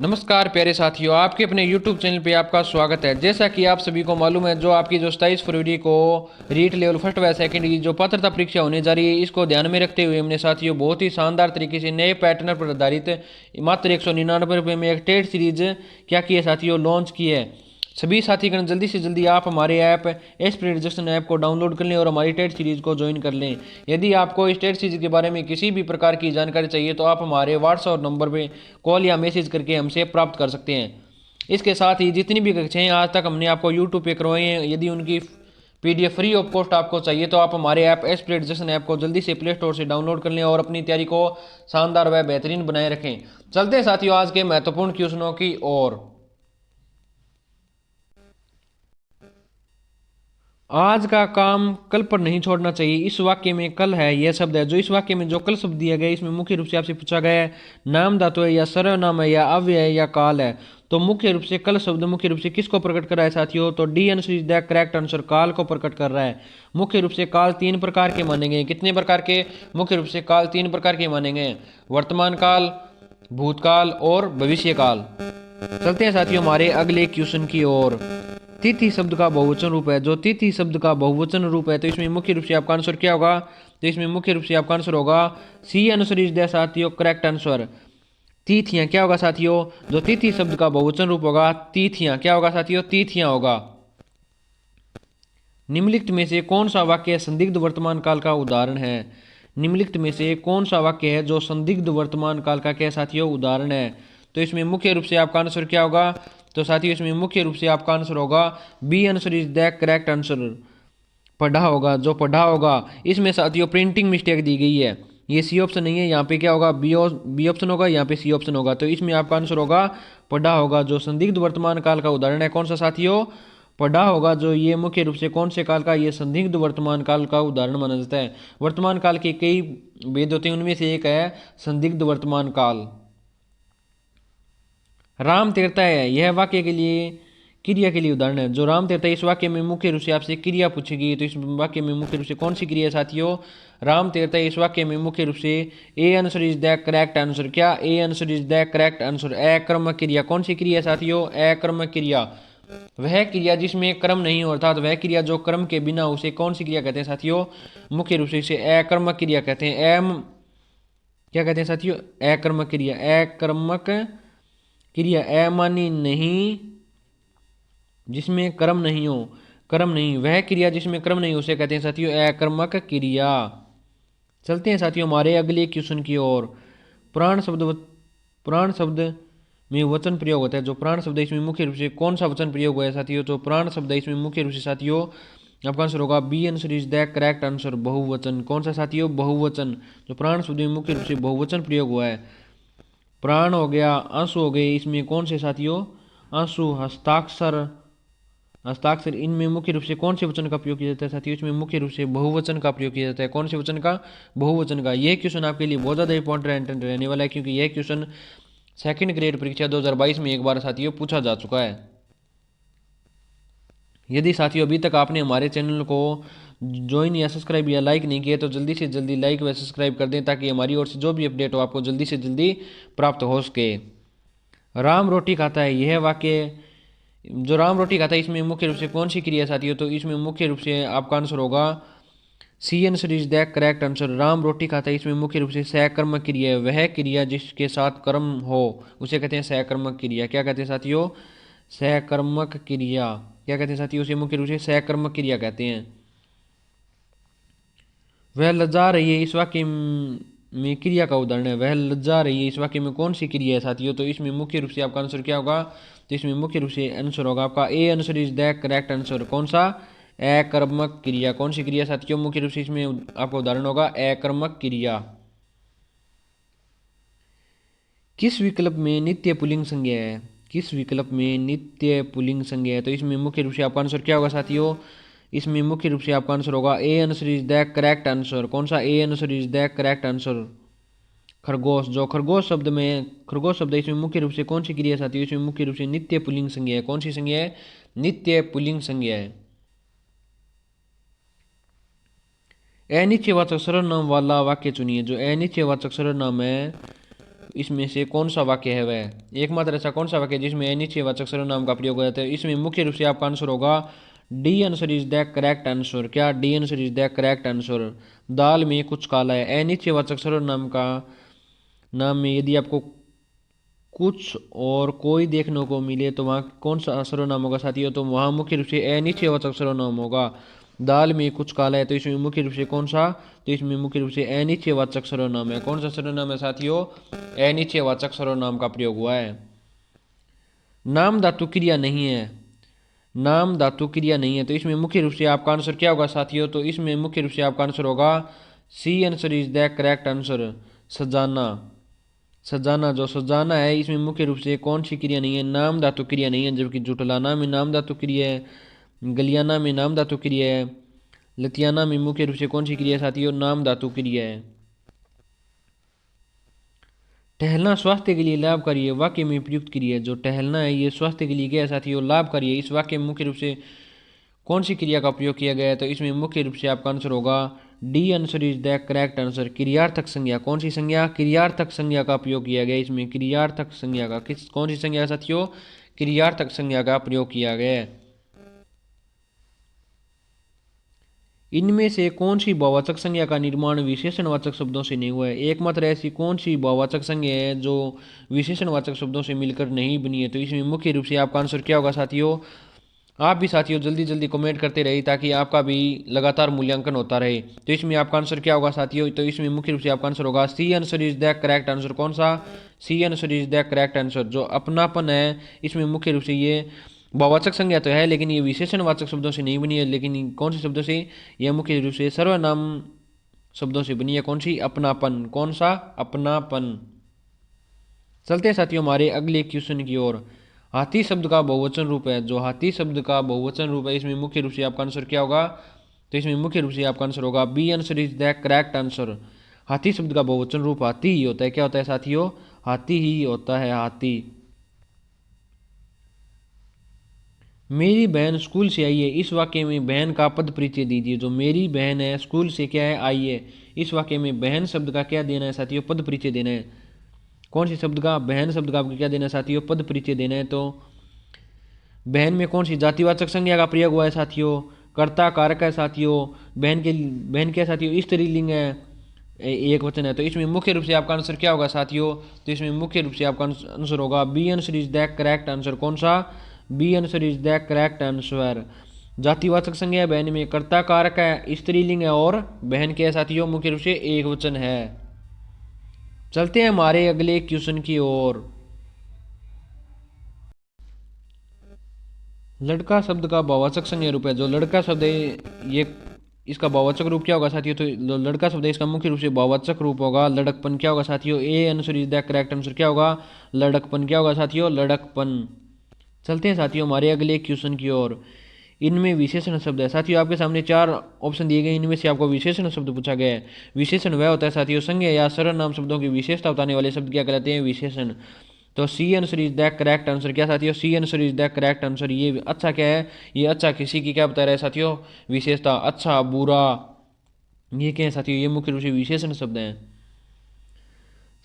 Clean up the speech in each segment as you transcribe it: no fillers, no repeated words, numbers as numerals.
नमस्कार प्यारे साथियों, आपके अपने YouTube चैनल पे आपका स्वागत है। जैसा कि आप सभी को मालूम है, जो आपकी जो 27 फरवरी को रीट लेवल फर्स्ट व सेकंड की जो पात्रता परीक्षा होने जा रही है, इसको ध्यान में रखते हुए हमने साथियों बहुत ही शानदार तरीके से नए पैटर्न पर आधारित मात्र 199 रुपये में एक टेट सीरीज क्या की है साथियों, लॉन्च की है। सभी साथीगण जल्दी से जल्दी आप हमारे ऐप एस्पिरेट रजिस्ट्रेशन ऐप को डाउनलोड कर लें और हमारी टेट सीरीज को ज्वाइन कर लें। यदि आपको इस टेट सीरीज के बारे में किसी भी प्रकार की जानकारी चाहिए तो आप हमारे व्हाट्सएप नंबर पे कॉल या मैसेज करके हमसे प्राप्त कर सकते हैं। इसके साथ ही जितनी भी कक्षाएं आज तक हमने आपको यूट्यूब पे करवाई हैं, यदि उनकी PDF फ्री ऑफ कॉस्ट आपको चाहिए तो आप हमारे ऐप एस्पिरेट रजिस्ट्रेशन ऐप को जल्दी से प्ले स्टोर से डाउनलोड कर लें और अपनी तैयारी को शानदार व बेहतरीन बनाए रखें। चलते हैं साथियों आज के महत्वपूर्ण क्वेश्चनों की ओर। आज का काम कल पर नहीं छोड़ना चाहिए। इस वाक्य में कल है यह शब्द है। जो इस वाक्य में जो कल शब्द दिया गया है, इसमें मुख्य रूप से आपसे पूछा गया है नाम धातु है या सर्वनाम है या अव्यय है या काल है। तो मुख्य रूप से कल शब्द मुख्य रूप से किसको प्रकट कर रहा है साथियों? तो D answer is the correct answer, काल को प्रकट कर रहा है। मुख्य रूप से काल तीन प्रकार के माने गए। कितने प्रकार के? मुख्य रूप से काल तीन प्रकार के माने गए, वर्तमान काल, भूतकाल और भविष्य काल। चलते हैं साथियों हमारे अगले क्वेश्चन की ओर। तिथि शब्द का बहुवचन रूप है। जो तिथि शब्द का बहुवचन रूप है तो इसमें मुख्य रूप से आपका आंसर क्या होगा? तो इसमें मुख्य रूप से आपका आंसर होगा सी आंसर इज द साथियों करेक्ट आंसर। तिथियां क्या होगा साथियों? जो तिथि शब्द का बहुवचन रूप होगा तिथियां क्या होगा साथियों? तिथियां होगा। निम्नलिखित में से कौन सा वाक्य संदिग्ध वर्तमान काल का उदाहरण है? निम्नलिखित में से कौन सा वाक्य है जो संदिग्ध वर्तमान काल का क्या साथियों उदाहरण है? तो इसमें मुख्य रूप से आपका आंसर क्या होगा? तो साथियों इसमें मुख्य रूप से आपका आंसर होगा B answer is the correct answer, पढ़ा होगा। जो पढ़ा होगा, इसमें साथियों प्रिंटिंग मिस्टेक दी गई है, ये सी ऑप्शन नहीं है, यहाँ पे क्या होगा? बी ऑप्शन होगा, यहाँ पे सी ऑप्शन होगा। तो इसमें आपका आंसर होगा पढ़ा होगा। जो संदिग्ध वर्तमान काल का उदाहरण है कौन सा साथियों? पढ़ा होगा। जो ये मुख्य रूप से कौन से काल का? ये संदिग्ध वर्तमान काल का उदाहरण माना जाता है। वर्तमान काल के कई भेद होते हैं, उनमें से एक है संदिग्ध वर्तमान काल। राम तैरता है यह वाक्य के लिए क्रिया के लिए उदाहरण है। जो राम तैरता है इस वाक्य में मुख्य रूप से आपसे क्रिया पूछेगी, तो इस वाक्य में मुख्य रूप से कौन सी क्रिया है साथियों? राम तैरता है इस वाक्य में मुख्य रूप से A answer is the correct answer. क्या? A answer is the correct answer. अकर्मक क्रिया। कौन सी क्रिया साथियों? अकर्मक क्रिया। वह क्रिया जिसमें कर्म नहीं हो, अर्थात वह क्रिया जो कर्म के बिना, उसे कौन सी क्रिया कहते हैं साथियों? मुख्य रूप से इसे अकर्मक क्रिया कहते हैं। एम क्या कहते हैं साथियों? अकर्मक क्रिया। अकर्मक क्रिया अमानी नहीं जिसमें कर्म नहीं हो, कर्म नहीं, वह क्रिया जिसमें कर्म नहीं उसे कहते हैं साथियों अकर्मक क्रिया। चलते हैं साथियों हमारे अगले क्वेश्चन की ओर। प्राण शब्द में वचन प्रयोग होता है। जो प्राण शब्द है इसमें मुख्य रूप से कौन सा वचन प्रयोग हुआ है साथियों? तो प्राण शब्द है इसमें मुख्य रूप से साथियों आपका आंसर होगा B answer is the correct answer, बहुवचन। कौन सा साथियों? बहुवचन। जो प्राण शब्द में मुख्य रूप से बहुवचन प्रयोग हुआ है। प्राण हो गया, आंसू हो गए, इसमें कौन से साथियों? आंसू, हस्ताक्षर, हस्ताक्षर, इनमें मुख्य रूप से कौन से वचन का प्रयोग किया जाता है साथियों? इसमें मुख्य रूप से बहुवचन का प्रयोग किया जाता है। कौन से वचन का? बहुवचन का। यह क्वेश्चन आपके लिए बहुत ज़्यादा इंपॉर्टेंट रहने वाला है, क्योंकि यह क्वेश्चन सेकंड ग्रेड परीक्षा 2022 में एक बार साथियों पूछा जा चुका है। यदि साथियों अभी तक आपने हमारे चैनल को ज्वाइन या सब्सक्राइब या लाइक नहीं किया तो जल्दी से जल्दी लाइक व सब्सक्राइब कर दें, ताकि हमारी ओर से जो भी अपडेट हो आपको जल्दी से जल्दी प्राप्त हो सके। राम रोटी खाता है यह वाक्य, जो राम रोटी खाता है इसमें मुख्य रूप से कौन सी क्रिया साथियों? तो इसमें मुख्य रूप से आपका आंसर होगा C answer is the correct answer. Ram रोटी खाता है इसमें मुख्य रूप से सकर्मक क्रिया है। वह क्रिया जिसके साथ कर्म हो उसे कहते हैं सकर्मक क्रिया। क्या कहते हैं साथियों? सकर्मक क्रिया। क्या कहते हैं साथियों? उसे मुख्य रूप से सकर्मक क्रिया कहते हैं। वह लज्जा रही है इस वाक्य में क्रिया का उदाहरण है। वह लज्जा रही है इस वाक्य में कौन सी क्रिया है साथियों? तो इसमें मुख्य रूप से आपका आंसर क्या होगा? तो इसमें मुख्य रूप से आंसर होगा आपका ए answer is the correct answer. कौन सा? अकर्मक क्रिया। कौन सी क्रिया साथियों? मुख्य रूप से इसमें आपका उदाहरण होगा अकर्मक क्रिया। किस विकल्प में नित्य पुल्लिंग संज्ञा है? किस विकल्प में नित्य पुल्लिंग संज्ञा है? तो इसमें मुख्य रूप से आपका आंसर क्या होगा साथियों? इसमें मुख्य रूप से आपका आंसर होगा ए answer is the correct answer. कौन सा? ए answer is the correct answer. खरगोश। जो खरगोश शब्द में खरगोश शब्द है इसमें मुख्य रूप से कौन सी क्रिया साथी है? इसमें मुख्य रूप से नित्य पुल्लिंग संज्ञा है। कौन सी संज्ञा है? नित्य पुल्लिंग संज्ञा है। अनिश्चयवाचक सर्वनाम वाला वाक्य चुनिए। जो अनिश्चयवाचक सर्वनाम है इसमें से कौन सा वाक्य है वह? एकमात्र ऐसा कौन सा वाक्य जिसमें अनिश्चयवाचक सर्वनाम का प्रयोग हो जाता है? इसमें मुख्य रूप से आपका आंसर होगा D answer is the correct answer. क्या D answer is the correct answer? दाल में कुछ काला है। अनिश्चयवाचक सर्वनाम का नाम में यदि आपको कुछ और कोई देखने को मिले तो वहाँ कौन सा सर्वनाम होगा साथियों? तो वहाँ मुख्य रूप से अनिश्चयवाचक सर्वनाम होगा। दाल में कुछ काला है तो इसमें मुख्य रूप से कौन सा? तो इसमें मुख्य रूप से अनिश्चयवाचक सर्वनाम है। कौन सा सर्वनाम है साथियों? अनिश्चयवाचक सर्वनाम का प्रयोग हुआ है। नाम धातु क्रिया नहीं है। नाम धातु क्रिया नहीं है तो इसमें मुख्य रूप से आपका आंसर क्या होगा साथियों? तो इसमें मुख्य रूप से आपका आंसर होगा C answer is the correct answer, सजाना। सजाना, जो सजाना है इसमें मुख्य रूप से कौन सी क्रिया नहीं है? नाम धातु क्रिया नहीं है। जबकि जुटलाना में नाम धातु क्रिया है, गलियाना में नाम धातु क्रिया है, लतियाना में मुख्य रूप से कौन सी क्रिया है साथियों? नाम धातु क्रिया है। टहलना स्वास्थ्य के लिए लाभकारी है, वाक्य में प्रयुक्त क्रिया है। जो टहलना है ये स्वास्थ्य के लिए क्या है साथियों? लाभकारी है। इस वाक्य में मुख्य रूप से कौन सी क्रिया का प्रयोग किया गया है? तो इसमें मुख्य रूप से आपका आंसर होगा D answer is the correct answer, क्रियार्थक संज्ञा। कौन सी संज्ञा? क्रियार्थक संज्ञा का प्रयोग किया गया। इसमें क्रियार्थक संज्ञा का कौन सी संज्ञा साथियों? क्रियार्थक संज्ञा का प्रयोग किया गया है। इनमें से कौन सी बहुवाचक संज्ञा का निर्माण विशेषणवाचक शब्दों से नहीं हुआ है? एकमात्र ऐसी कौन सी बहुवाचक संज्ञा है जो विशेषणवाचक शब्दों से मिलकर नहीं बनी है? तो इसमें मुख्य रूप से आपका आंसर क्या होगा साथियों? आप भी साथियों जल्दी जल्दी कमेंट करते रहिए ताकि आपका भी लगातार मूल्यांकन होता रहे। तो इसमें आपका आंसर क्या होगा साथियों? तो इसमें मुख्य रूप से आपका आंसर होगा C answer is the correct answer. कौन सा? C answer is the correct answer. जो अपनापन है इसमें मुख्य रूप से ये बहुवाचक संज्ञा तो है लेकिन ये विशेषणवाचक शब्दों से नहीं बनी है। लेकिन कौन से शब्दों से? यह मुख्य रूप से सर्वनाम शब्दों से बनी है। कौन सी? अपनापन। कौन सा? अपनापन। चलते हैं साथियों हमारे अगले क्वेश्चन की ओर। हाथी शब्द का बहुवचन रूप है। जो हाथी शब्द का बहुवचन रूप है इसमें मुख्य रूप से आपका आंसर क्या होगा? तो इसमें मुख्य रूप से आपका आंसर होगा B answer is the correct answer. हाथी शब्द का बहुवचन रूप हाथी ही होता है। क्या होता है साथियों? हाथी ही होता है, हाथी। मेरी बहन स्कूल से आई है, इस वाक्य में बहन का पद परिचय दीजिए। जो मेरी बहन है स्कूल से क्या है? आई है। इस वाक्य में बहन शब्द का क्या देना है साथियों? पद परिचय देना है। कौन सी शब्द का? बहन शब्द का आपको क्या देना है साथियों? पद परिचय देना है। तो बहन में कौन सी जातिवाचक संज्ञा का प्रयोग हुआ है साथियों? कर्ता कारक है साथियों। बहन क्या साथियों? स्त्रीलिंग है, एक वचन है। तो इसमें मुख्य रूप से आपका आंसर क्या होगा साथियों? तो इसमें मुख्य रूप से आपका आंसर होगा B answer is the correct answer. कौन सा? B answer is the correct answer. जातिवाचक संज्ञा बहन में कर्ता कारक है, स्त्रीलिंग है और बहन क्या है साथियों? मुख्य रूप से एक वचन है। चलते हैं हमारे अगले क्वेश्चन की ओर। लड़का शब्द का बहुवाचक संज्ञा रूप है। जो लड़का शब्द है ये इसका बहुवाचक रूप क्या होगा साथियों? तो लड़का शब्द है इसका मुख्य रूप से बहुवाचक रूप होगा लड़कपन। क्या होगा साथियों? ए answer is the correct answer. क्या होगा? लड़कपन। क्या होगा साथियों? लड़कपन। चलते हैं साथियों हमारे अगले क्वेश्चन की ओर। इनमें विशेषण शब्द है साथियों। आपके सामने चार ऑप्शन दिए गए, इनमें से आपको विशेषण शब्द पूछा गया है। विशेषण वह होता है साथियों संज्ञा या सर्वनाम शब्दों की विशेषता बताने वाले शब्द क्या कहलाते हैं? विशेषण। तो C answer is the correct answer. क्या साथियों? C answer is the correct answer. ये अच्छा क्या है? ये अच्छा किसी की क्या बता रहा है साथियों? विशेषता। अच्छा, बुरा, ये क्या है साथियों? ये मुख्य रूप से विशेषण शब्द हैं।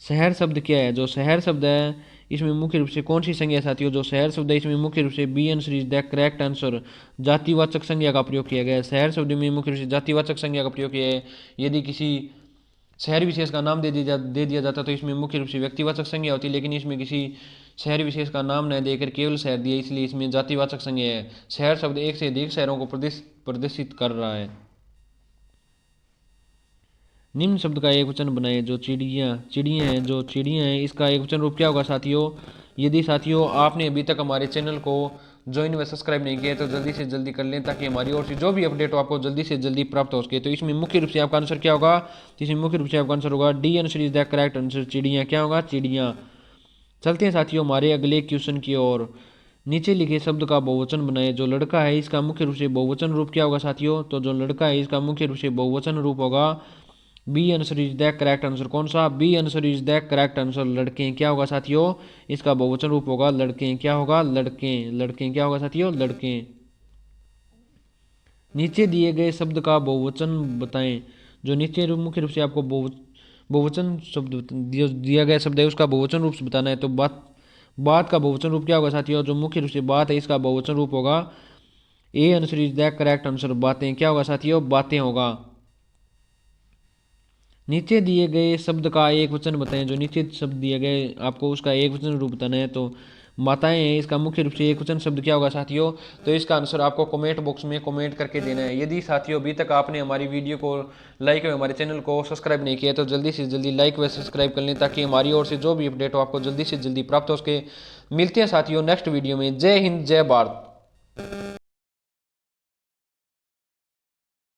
शहर शब्द क्या है? जो शहर शब्द है इसमें मुख्य रूप से कौन सी संज्ञा है साथियों? जो शहर शब्द है इसमें मुख्य रूप से B answer is the correct answer. जातिवाचक संज्ञा का प्रयोग किया गया है। शहर शब्द में मुख्य रूप से जातिवाचक संज्ञा का प्रयोग किया है। यदि किसी शहर विशेष का नाम दे दिया जाता तो इसमें मुख्य रूप से व्यक्तिवाचक संज्ञा होती, लेकिन इसमें किसी शहर विशेष का नाम न देकर केवल शहर दिया, इसलिए इसमें जातिवाचक संज्ञा है। शहर शब्द एक से अधिक शहरों को प्रदर्शित कर रहा है। निम्न शब्द का एक वचन बनाए। जो चिड़ियाँ हैं, जो चिड़ियाँ हैं इसका एक वचन रूप क्या होगा साथियों? यदि साथियों आपने अभी तक हमारे चैनल को ज्वाइन व सब्सक्राइब नहीं किया तो जल्दी से जल्दी कर लें ताकि हमारी ओर से जो भी अपडेट हो आपको जल्दी से जल्दी प्राप्त हो सके। तो इसमें मुख्य रूप से आपका आंसर क्या होगा? तो इसमें मुख्य रूप से आपका आंसर होगा D answer is the correct answer. चिड़ियाँ। क्या होगा? चिड़ियाँ। चलते हैं साथियों हमारे अगले क्वेश्चन की ओर। नीचे लिखे शब्द का बहुवचन बनाए। जो लड़का है इसका मुख्य रूप से बहुवचन रूप क्या होगा साथियों? तो जो लड़का है इसका मुख्य रूप से बहुवचन रूप होगा B answer is the correct answer. कौन सा? B answer is the correct answer. लड़के। क्या होगा साथियों? इसका बहुवचन रूप होगा लड़के। क्या होगा? लड़के। लड़के। क्या होगा साथियों? लड़के। नीचे दिए गए शब्द का बहुवचन बताएं। जो नीचे मुख्य रूप से आपको बहुवचन शब्द दिया गया शब्द है उसका बहुवचन रूप बताना है। तो बात का बहुवचन रूप क्या होगा साथियों, जो मुख्य रूप से बात है इसका बहुवचन रूप होगा ए answer is the correct answer. बातें क्या होगा साथियों, बातें होगा। नीचे दिए गए शब्द का एक वचन बताएं, जो नीचे शब्द दिए गए आपको उसका एक वचन रूप बताना है। तो माताएं हैं, इसका मुख्य रूप से एक वचन शब्द क्या होगा साथियों, तो इसका आंसर आपको कमेंट बॉक्स में कमेंट करके देना है। यदि साथियों अभी तक आपने हमारी वीडियो को लाइक और हमारे चैनल को सब्सक्राइब नहीं किया तो जल्दी से जल्दी लाइक व सब्सक्राइब कर लें, ताकि हमारी ओर से जो भी अपडेट हो आपको जल्दी से जल्दी प्राप्त हो सके। मिलते हैं साथियों नेक्स्ट वीडियो में। जय हिंद, जय भारत।